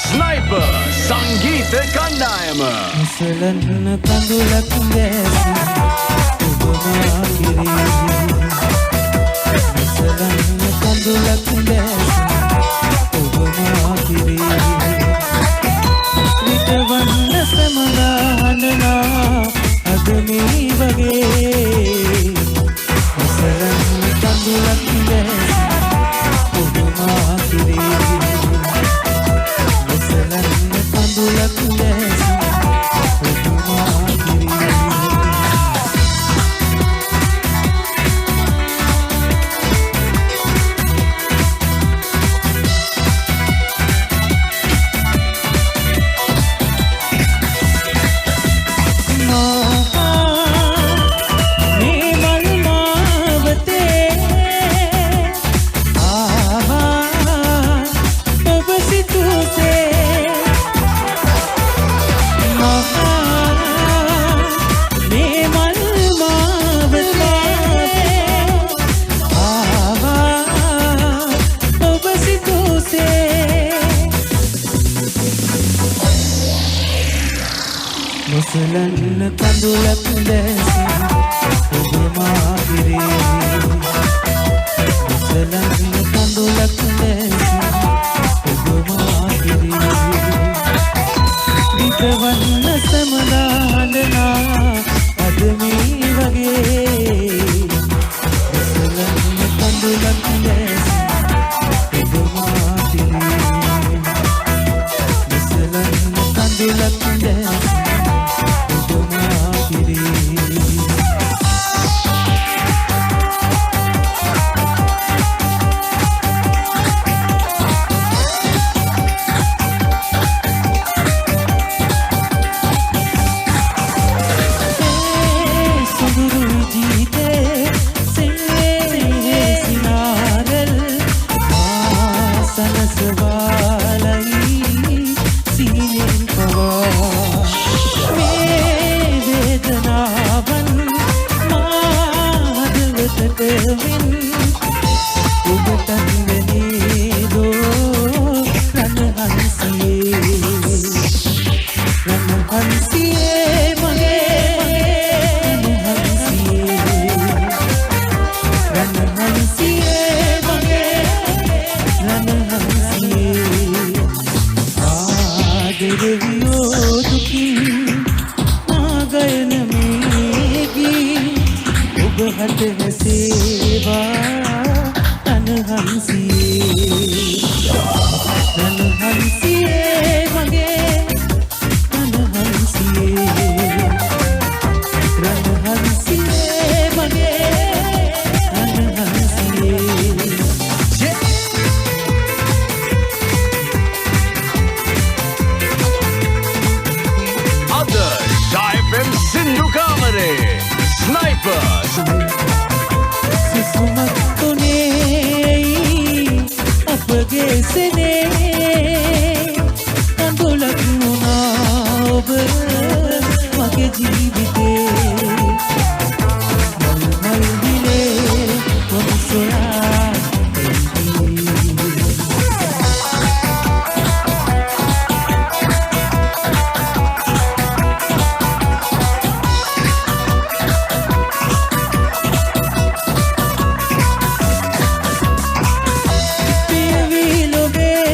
Sniper සංගීත කණ්ඩායම මුසලන්න කඳුලක් දැසි ඔබමා කිරී මුසලන්න කඳුලක් දැසි ඔබමා කිරී විටවන්න සමගා හඬනා අද මේ වගේ මුසලන්න කඳුලක් දැසි ඔබමා කිරී මුසලන්න කඳුලක් දැසි ඔබමා කිරී මුසලන්න කඳුලක් දැසි ඔබමා කිරී මුසලන්න කඳුලක් දැසි ඔබමා කිරී විතවන්න සමදා හඬනා අද මේ වගේ මුසලන්න කඳුලක් දැසි ඔබමා කිරී මුසලන්න කඳුලක් දැසි Be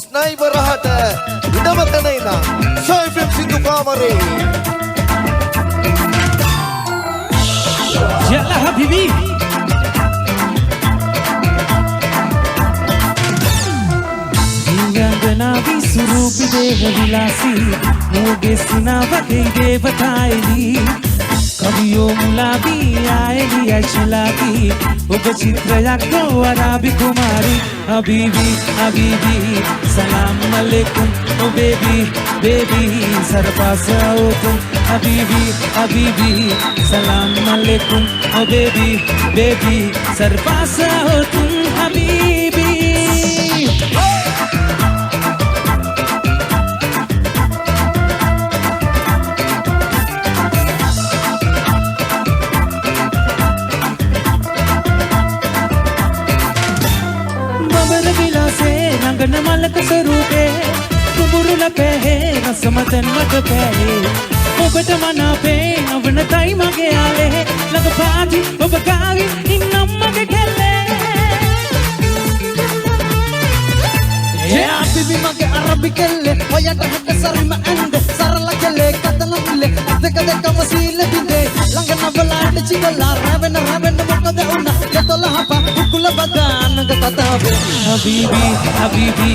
ස්නයිපර් රහට ඉඩම තැනයින සයිෆම් සින්දු කාමරේ يلا حبيبي ගංගනාවි සුරූපි දේහ විලාසී මෝගේ සිනාවගේ දේවතායිලි කවියෝ මුලාවී ආයලි අචලාවී ඔබ චිත්‍රයක් නොවරාබි කුමාරි හබීබි හබීබි සලාම් අලයිකුම් ඔ බේබි බේබි සරපාසාවතුම් හබීබි හබීබි සලාම් අලයිකුම් ඔ බේබි බේබි සරපාසාවතුම් හබීබි रंगन मलक स्वरूपे कुबुरुल पेहे रसमतन मत पेहे ඔබට මනාපේ නවනතයි මගේ ආලේ ලඟ පාදි ඔබ ගාවි ඉන්නම් මගේ කෙල්ලේ Habibi mage arabi kelle oyata hatta sarima ande sarala kelle katana mille adeka deka wasile binde langana balade chigala ravena mokada unna yatola hapa kukula badan ga katabe habibi habibi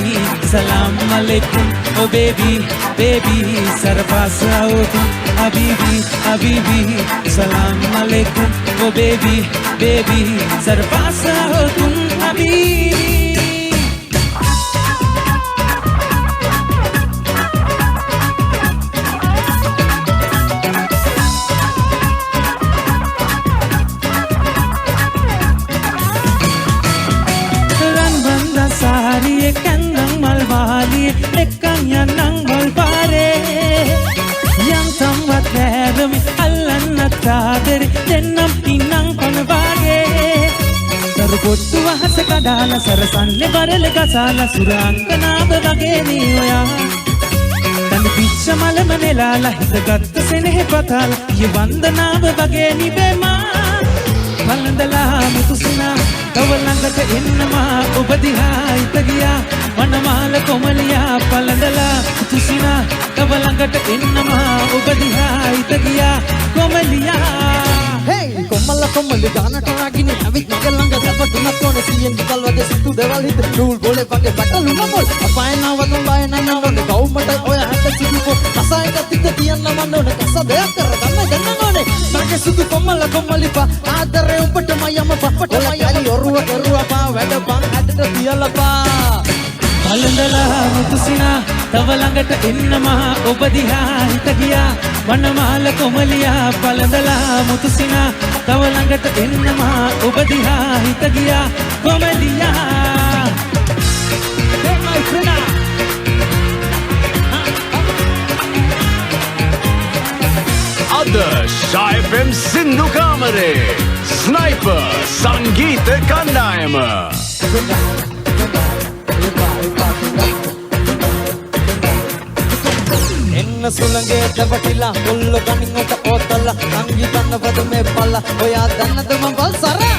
salam alaikum oh baby baby sarfasa tu habibi habibi salam alaikum oh baby baby sarfasa tu habibi Kandang malbali ekkan yanang malbare yang tambat ledami allan nataderi dennam tinang panbage tarpottu wahas kadala sarasanne barale gasala surankanaab wage ni oya tan picha malamanelala hitagatta senehe patala ye vandanaab wage ni bema palandala mutusina कवलंगट इन्नमा उपदिहा इतगिया मनमाल कोमलिया पलंदला तुसिना कवलंगट इन्नमा उपदिहा इतगिया कोमलिया Hey komala komali gana taragini avit magalanga dapat kone siyen dikal wage situ dewal hit dul bole wage batalu namol apayna wadon bayna nawone gawmata oya hatta sidu ko asayka titta tiyanna mannone kasa deyak kar ganna gannone mage sidu komala komali pa adare upata mayama papata mayali oruwa pa weda bang hatta tiyala pa palandala mutusina कवलंगट इन्नमा उपदिहा हितगिया वनमाल कोमलिया पलंदला मुतुसिना कवलंगट इन्नमा उपदिहा हितगिया कोमलिया hey my friend Adarsh FM Sindhu Kamare Sniper Sangeet Kandayama enna sulange davatila kollo ganingota otalla angi danna vadu me palla oya dannada mambal sara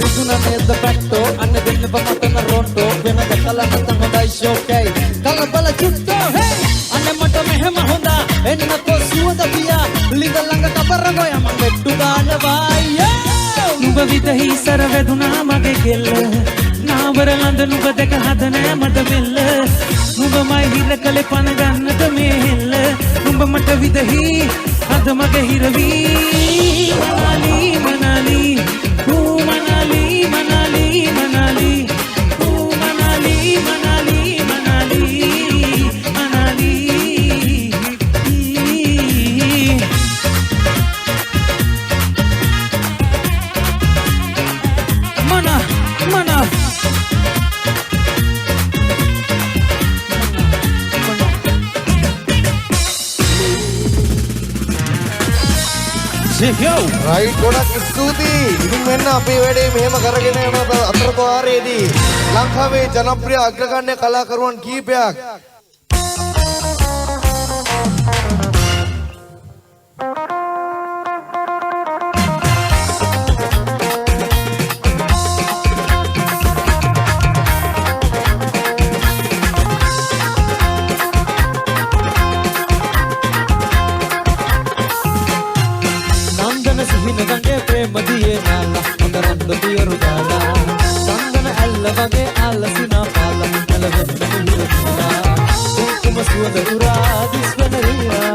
rizuna ned petto anne dinne pamatana ronto vena gatala natan hondai shokei kala bala chutto hey anne mata mehma honda enna ko suwada piya linga langa kabara goya mangettu gana vaya නුඹ විදහි සර වැදුනා මගේ කෙල්ල නාවර ලඳ නුඹ දැක හදන මට මෙල්ල නුඹමයි හිර කලේ පන ගන්නට මේ හෙල්ල නුඹ මට විදහි අද මගේ හිරවි මනාලි මනාලි ඌ මනාලි මනාලි මනාලි ඌ මනාලි මනාලි මනාලි මනාලි රයිට් ගොඩක් ස්තුතියි. ඉතින් මෙන්න අපේ වැඩේ මෙහෙම කරගෙන යන අතරපාරේදී ලංකාවේ ජනප්‍රිය අග්‍රගණ්‍ය කලාකරුවන් කීපයක් වගේ ආලසිනා පාලම් කලවෙන්න හිරතිලා කුම සුවඳ උරා දිස්වන රියා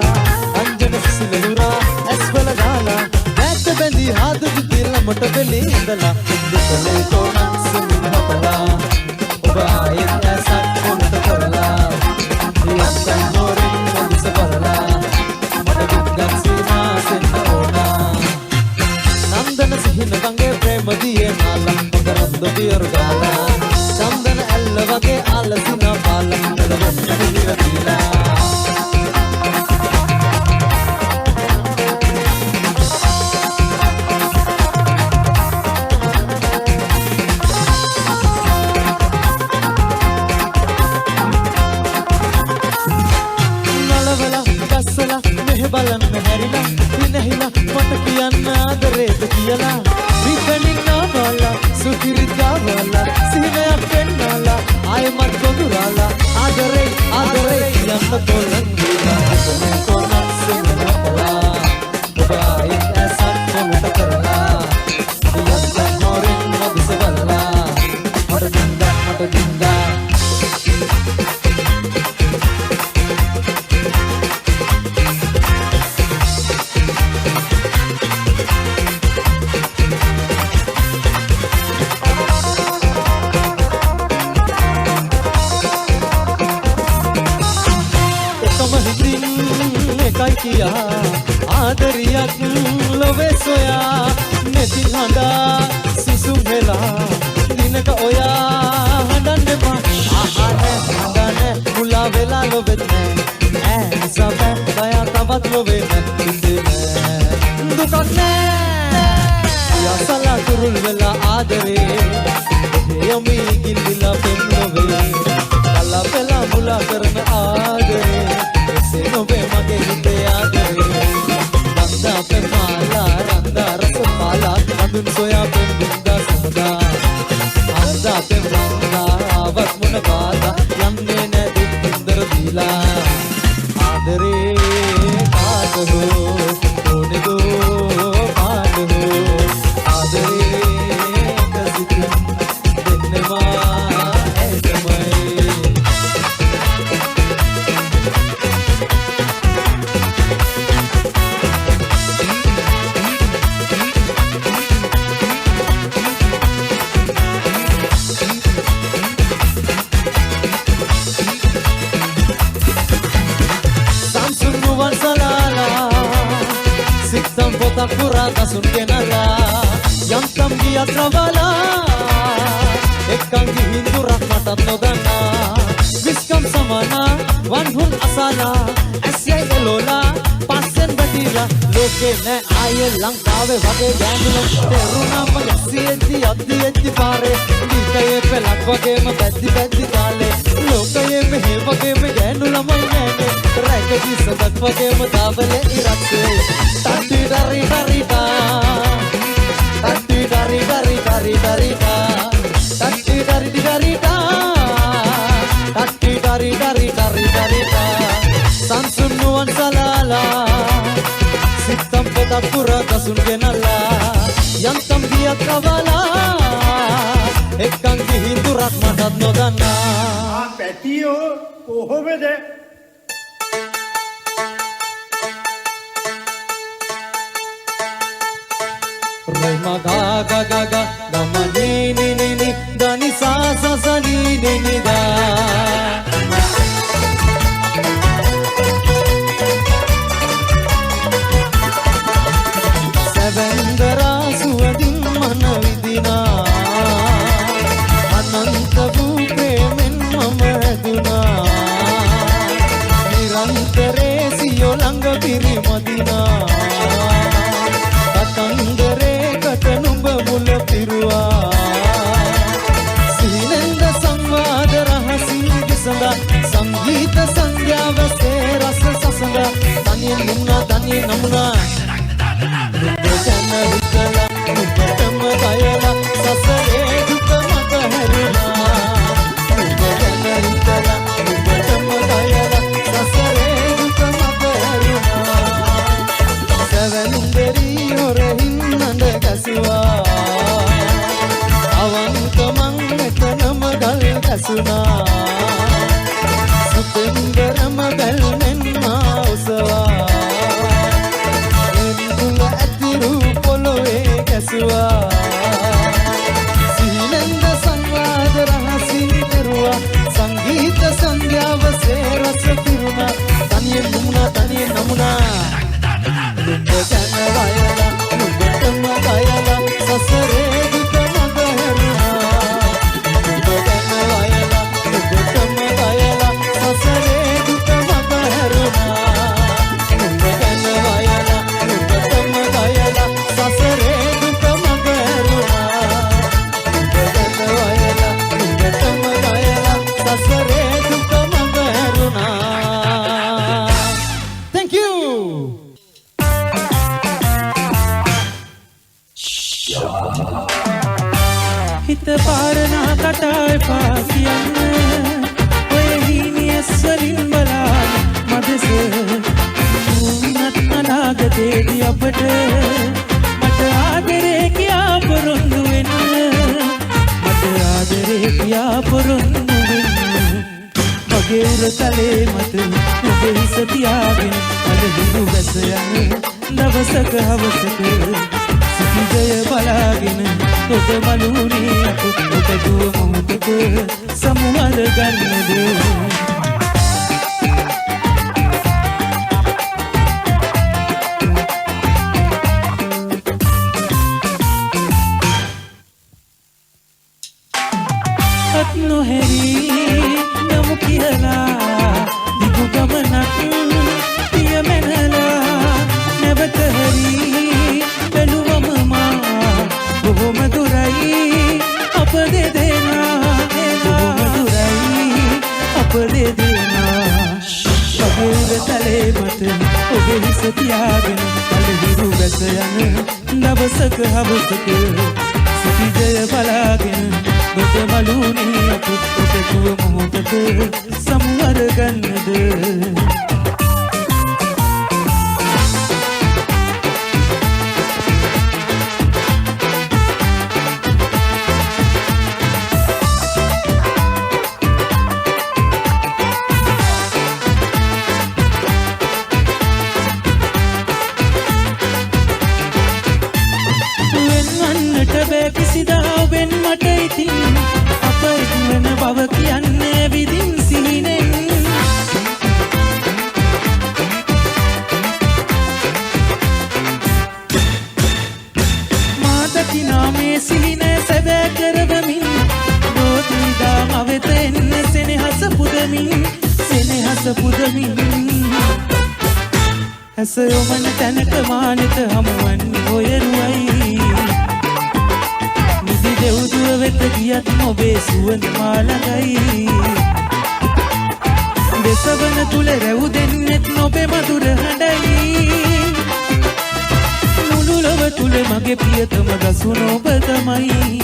අංජන සිසිලුරා ඇස්වල ගාලා ඇත්ත බැඳී හාදු දිතිල මට වෙලේ ඉඳලා දුකලේ තෝරන් සුමින් හතලා ඔබ ආයෙත් ඇසක් කොනට කරලා යත්තන් හොරින් මොදිස කරලා මට විද්ගත් සීමා සෙන්න ඕනා නන්දන සිහින වගේ ප්‍රේම දියේ නාලම් පකරන්ද දියරු ගාලා චන්දන ඇල්ල වගේ ආලසිනා පාලම් කලවෙන්න හිරතිලා බලන්න හැරිලා විනහිලා මට කියන්න ආදරේද කියලා විකනින් නාවලා සුතිරිතාවලා සිහිනයක් පෙන්නාලා ආයෙමත් ගොදුරාලා ආදරේ ආදරේ යන්න තොලන් දීලා කොනක් සෙන්නලා ඔබ ආයෙත් ඇසක් කොනට කරලා යන්න හොරින් මොදිස බලලා මට දින්දා ආදරියක් ලොවේ සොයා නැති හඳා සිසුම් වෙලා දිනක ඔයා හඬන්න එපා ආහනේ මුලා වෙලා ලොවෙත් නෑ නිසා බෑ තවත් ලොවේ නැති දුකක් නෑ යසලා කුරුල් වෙලා ආදරේ යමි ගිල්ලිලා පෙන් ලොවේ කලා පෙලා මුලා කරන ආදරේ එසේ නොවේ මගේ හිතේ ආදරේ රන්දා පෙමාලා රන්දා රස පාලා හඳුන් සොයා පෙන් බින්දා සමදා අන්දා පෙම් රන්දා ආවත් මොන පාදා යන්නේ නැ දුක් විඳර දීලා ආදරේ කාට හෝ ඕනෙදෝ පාට හෝ ආදරේ කසිතින් දෙන්නවා Pura kasun kenala yang tambi atrawala ekang hindu rahmatat nodana viskam samana wanhun asala asya elola pasen batira loke ne aye lankawe wage gandula teruna magasiyetti addiyetti pare dikaye pelak wage ma beddi kale lokaye mehe wage me gandula mayne rakadi sadak wage ma davale irakse tatti dari dari da tatti dari dari dari dari da tatti dari dari da tatti dari dari dari dari da sansunuan salala sitam petak pura kasun genala yang tambiak kavala ekang hindu rahmatat nodana පැටියෝ කොහොමද Rema ga ga ga ga ga ma ni ni ni ni da ni sa sa sa ni ni ni da Sevendra suwadin mana vidina ananta bu premen mama duna nirantare siyo lang piri madina katandare katanumba mul pirwa sinenda samvad rahasi disanda sangeet sandhya vase ras sasanda tani namuna jana hitala nupatam kayala sasare duka mata haruna jana hitala nupatam kayala sasare duka mata haruna sevenunderi hore hinnanda kaswa avankamang etanam දිසුනා සුපින්දරම බැල්මෙන් මා ඔසවා එන්දුල ඇතිරු පොළොවේ ගැසුවා සිහිනෙන්ද සංවාද රහසින් කෙරුවා සංගීත සංධ්‍යාවසේ රස පිරුණා තනියෙන් නුමුණා තනියෙන් නමුණා නුඹ ගැන වයලා නුඹටම ගයලා සසරේ දුක මඟ හැරුණා නුඹ ගැන වයලා නුඹටම ගයලා සසරේ දුක මඟ හැරුණා නුඹ ගැන වයලා නුඹටම ගයලා සසරේ දුක මඟ හැරුණා නුඹ ගැන වයලා නුඹටම ගයලා සසරේ දුක මඟ හැරුණා. Thank you. හිත පාරනා කතා එපා කියන්න ඔය හීනියස් වලින් බලාන මදස උන්නත් අනාගතේදී අපට මට ආදරේ කියා පොරොන්දු වෙන්න මට ආදරේ කියා පොරොන්දු වෙන්න මගේ උරතලේ මත ඔබේ හිස තියාගෙන අලහිරු වැස යන දවසක හවසක සිටිජය බලාගෙන තොට මලුනේ අප තොට දුව මොහොතක සමුහර ගන්නද අත් නොහැරී නමු කියලා දිගු ගමනක් පිය මැනලා නැවත හැරී බැලුවම මා බොහොම දුරයි අප දෙදෙනා බොහොම දුරයි අප දෙදෙනා මගේ තලේ මත ඔබේ හිස තියාගෙන අලහිරු වැස යන දවසක හවසක සිටිජය බලාගෙන ඔබ මලුනේ අප ඔබ දුව මොහොතක සම්වර ගන්නද කිසිදා වෙන් මට ඉතින් අප ඉක්මන බව කියන්නේ විදින් සිහිනෙන් මාදකිනා මේ සිහිනේ සැබෑ කරවමින් රෝතිදා මවෙත එන්න සෙනෙහස පුදමින් ඇස යොමන තැනක මානෙත හමුවන්නේ ඔයරුවයි දෙව්දුව වෙත ගියත් ඔබේ සුවඳ මා ළඟයි දෙසවන තුල රැව් දෙන්නෙත් ඔබේ මధుර හඬයි මුළු ලොව තුල මගේ ප්‍රියතම ගසුන ඔබ තමයි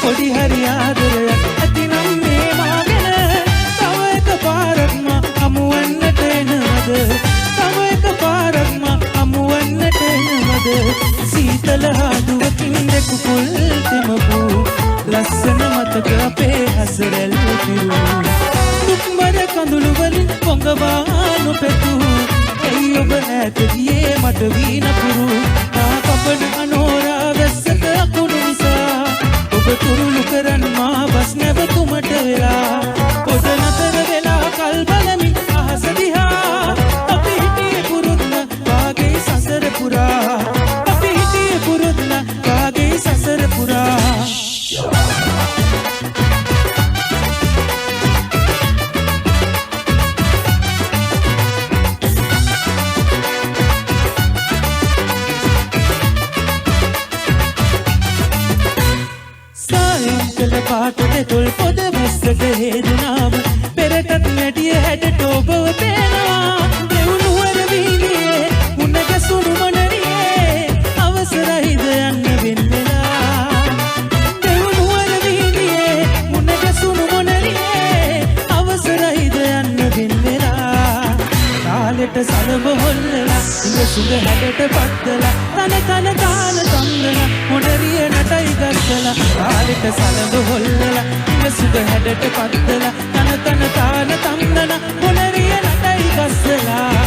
පොඩි හරි ආදරයක් ඇතිනම් මගවානු පෙතු ඇයි ඔබ ඈත ගියේ මට වීනපුරු තා කපන අනෝරා වැස්සක අකුණු නිසා ඔබ තුරුළු කරන් මා බස් නැවතුමට වෙලා පොඩ නතර වෙලා කල් බලමින් අහස දිහා අපි හිටියේ පුරුද්ද වාගේ සසර පුරා අපි හිටියේ පුරුද්ද වාගේ සසර පුරා පාටට තොල් පොද වැස්සට හේදුනාම පෙරටත් නැටිය හැටට ඔබව පේනවා දෙවුනුවර වීදියේ උණ ගැසුණු මොනරියේ අවසරයිද යන්න වෙන් වෙලා දෙවුනුවර වීදියේ උණ ගැසුණු මොනරියේ අවසරයිද යන්න වෙන් වෙලා තාලෙට සලව හොල්ලලා ඉඳ සුඳ හැඩට පත්තලා තන තන තාල තම්දලා මොනරිය නටයි ගස්සලා තාලෙට සලව හොල්ලලා ඉඳ සුඳ හැඩට පත්තලා තන තන තාල තම්දලා මොනරිය නටයි ගස්සලා